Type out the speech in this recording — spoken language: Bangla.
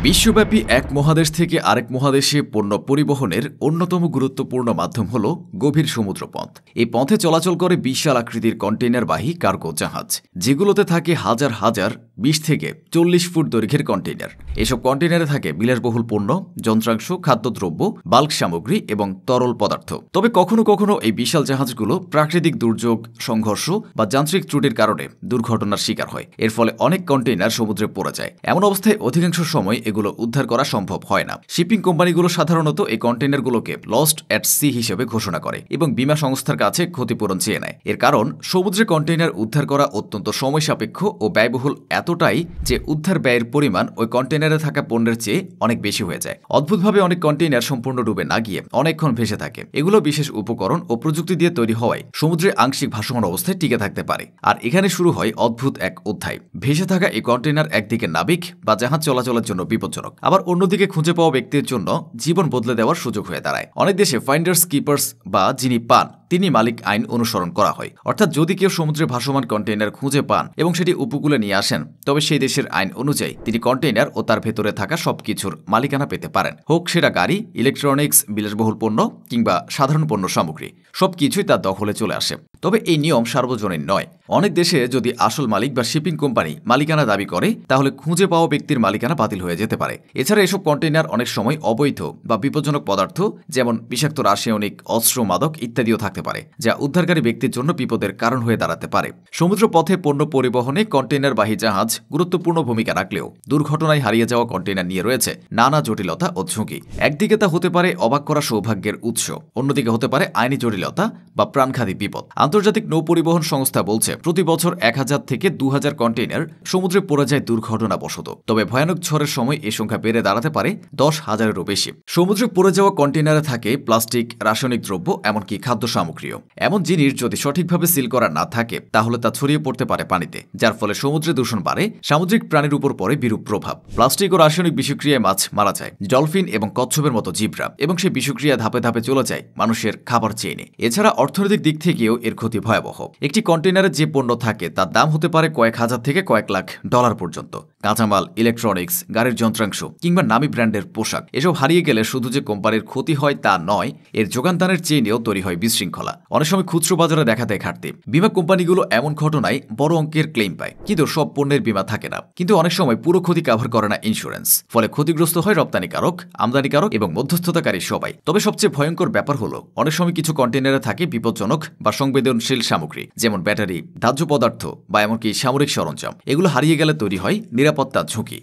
বিশ্বব্যাপী এক মহাদেশ থেকে আরেক মহাদেশে পণ্য পরিবহনের অন্যতম গুরুত্বপূর্ণ মাধ্যম হল গভীর সমুদ্রপথ। এই পথে চলাচল করে বিশাল আকৃতির কন্টেইনারবাহী কার্গো জাহাজ, যেগুলোতে থাকে হাজার হাজার 20 থেকে 40 ফুট দৈর্ঘ্যের কন্টেইনার। এসব কন্টেইনারে থাকে বিলাসবহুল পণ্য, যন্ত্রাংশ, খাদ্যদ্রব্য, বাল্ক সামগ্রী এবং তরল পদার্থ। তবে কখনো কখনো এই বিশাল জাহাজগুলো প্রাকৃতিক দুর্যোগ, সংঘর্ষ বা যান্ত্রিক ত্রুটির কারণে দুর্ঘটনার শিকার হয়। এর ফলে অনেক কন্টেইনার সমুদ্রে পড়ে যায়। এমন অবস্থায় অধিকাংশ সময় এগুলো উদ্ধার করা সম্ভব হয় না। শিপিং কোম্পানিগুলো সাধারণত এই কন্টেইনারগুলোকে লস্ট অ্যাট সি হিসেবে ঘোষণা করে এবং বীমা সংস্থার কাছে ক্ষতিপূরণ চেয়ে নেয়। এর কারণ, সমুদ্রে কন্টেইনার উদ্ধার করা অত্যন্ত সময় সাপেক্ষ ও ব্যয়বহুল এতটাই যে উদ্ধার ব্যয়ের পরিমাণ ওই কন্টেইনারে থাকা পণ্যের চেয়ে অনেক বেশি হয়ে যায়। অদ্ভুতভাবে অনেক কন্টেইনার সম্পূর্ণ ডুবে না গিয়ে অনেকক্ষণ ভেসে থাকে। এগুলো বিশেষ উপকরণ ও প্রযুক্তি দিয়ে তৈরি হওয়ায় সমুদ্রে আংশিক ভাসমান অবস্থায় টিকে থাকতে পারে। আর এখানে শুরু হয় অদ্ভুত এক অধ্যায়। ভেসে থাকা এই কন্টেইনার একদিকে নাবিক বা জাহাজ চলাচলের জন্য বিপজ্জনক, আবার অন্যদিকে খুঁজে পাওয়া ব্যক্তির জন্য জীবন বদলে দেওয়ার সুযোগ হয়ে দাঁড়ায়। অনেক দেশে ফাইন্ডার্স কিপার্স বা যিনি পান তিনি মালিক আইন অনুসরণ করা হয়। অর্থাৎ যদি কেউ সমুদ্রে ভাসমান কন্টেইনার খুঁজে পান এবং সেটি উপকূলে নিয়ে আসেন, তবে সেই দেশের আইন অনুযায়ী তিনি কন্টেইনার ও তার ভেতরে থাকা সবকিছুর মালিকানা পেতে পারেন। হোক সেটা গাড়ি, ইলেকট্রনিক্স, বিলাসবহুল পণ্য কিংবা সাধারণ পণ্য সামগ্রী, সবকিছুই তার দখলে চলে আসে। তবে এই নিয়ম সার্বজনীন নয়। অনেক দেশে যদি আসল মালিক বা শিপিং কোম্পানি মালিকানা দাবি করে, তাহলে খুঁজে পাওয়া ব্যক্তির মালিকানা বাতিল হয়ে যেতে পারে। এছাড়া এসব কন্টেইনার অনেক সময় অবৈধ বা বিপজ্জনক পদার্থ, যেমন বিষাক্ত রাসায়নিক, অস্ত্র, মাদক ইত্যাদিও থাকতে পারে, যা উদ্ধারকারী ব্যক্তির জন্য বিপদের কারণ হয়ে দাঁড়াতে পারে। সমুদ্র পথে পণ্য পরিবহনে কন্টেইনারবাহী জাহাজ গুরুত্বপূর্ণ ভূমিকা রাখলেও দুর্ঘটনায় হারিয়ে যাওয়া কন্টেইনার নিয়ে রয়েছে নানা জটিলতা ও ঝুঁকি। একদিকে তা হতে পারে অবাক করা সৌভাগ্যের উৎস, অন্যদিকে হতে পারে আইনি জটিলতা বা প্রাণঘাতী বিপদ। আন্তর্জাতিক নৌ পরিবহন সংস্থা বলছে, প্রতি বছর 1000 থেকে 2000 কন্টেইনার সমুদ্রে পড়ে যায় দুর্ঘটনাবশত। তবে ভয়ানক ঝড়ের সময় এই সংখ্যা বেড়ে দাঁড়াতে পারে 10,000-এরও বেশি। সমুদ্রে পড়ে যাওয়া কন্টেইনারে থাকে প্লাস্টিক, রাসায়নিক দ্রব্য, এমনকি খাদ্য সামগ্রীও। এমন জিনিস যদি সঠিকভাবে সিল করা না থাকে, তাহলে তা ছড়িয়ে পড়তে পারে পানিতে, যার ফলে সমুদ্রে দূষণ বাড়ে, সামুদ্রিক প্রাণীর উপর পড়ে বিরূপ প্রভাব। প্লাস্টিক ও রাসায়নিক বিষক্রিয়ায় মাছ মারা যায়, ডলফিন এবং কচ্ছপের মতো জীবরা, এবং সেই বিষক্রিয়া ধাপে ধাপে চলে যায় মানুষের খাবার চেইনে। এছাড়া অর্থনৈতিক দিক থেকেও এর ক্ষতি ভয়াবহ। একটি কন্টেইনারে যে পণ্য থাকে তার দাম হতে পারে কয়েক হাজার থেকে কয়েক লাখ ডলার পর্যন্ত। কাঁচামাল, ইলেকট্রনিক্স, গাড়ির যন্ত্রাংশ কিংবা নামী ব্র্যান্ডের পোশাক, এসব হারিয়ে গেলে শুধু যে কোম্পানির ক্ষতি হয় তা নয়, এর যোগানদানের চেইনেও তৈরি হয় বিশৃঙ্খলা। অনেক সময় খুচরো বাজারে দেখা দেয় ঘাটতি। বীমা কোম্পানিগুলো এমন ঘটনায় বড় অঙ্কের ক্লেম পায়, কিন্তু সব পণ্যের বীমা থাকে না। কিন্তু অনেক সময় পুরো ক্ষতি কভার করে না ইন্স্যুরেন্স। ফলে ক্ষতিগ্রস্ত হয় রপ্তানিকারক, আমদানিকারক এবং মধ্যস্থতাকারী সবাই। তবে সবচেয়ে ভয়ঙ্কর ব্যাপার হলো, অনেক সময় কিছু কন্টেইনারে থাকে বিপজ্জনক বা সংবেদনশীল সামগ্রী, যেমন ব্যাটারি, দাহ্য পদার্থ বা এমনকি সামরিক সরঞ্জাম। এগুলো হারিয়ে গেলে তৈরি হয় নিরাপত্তা ঝুঁকি।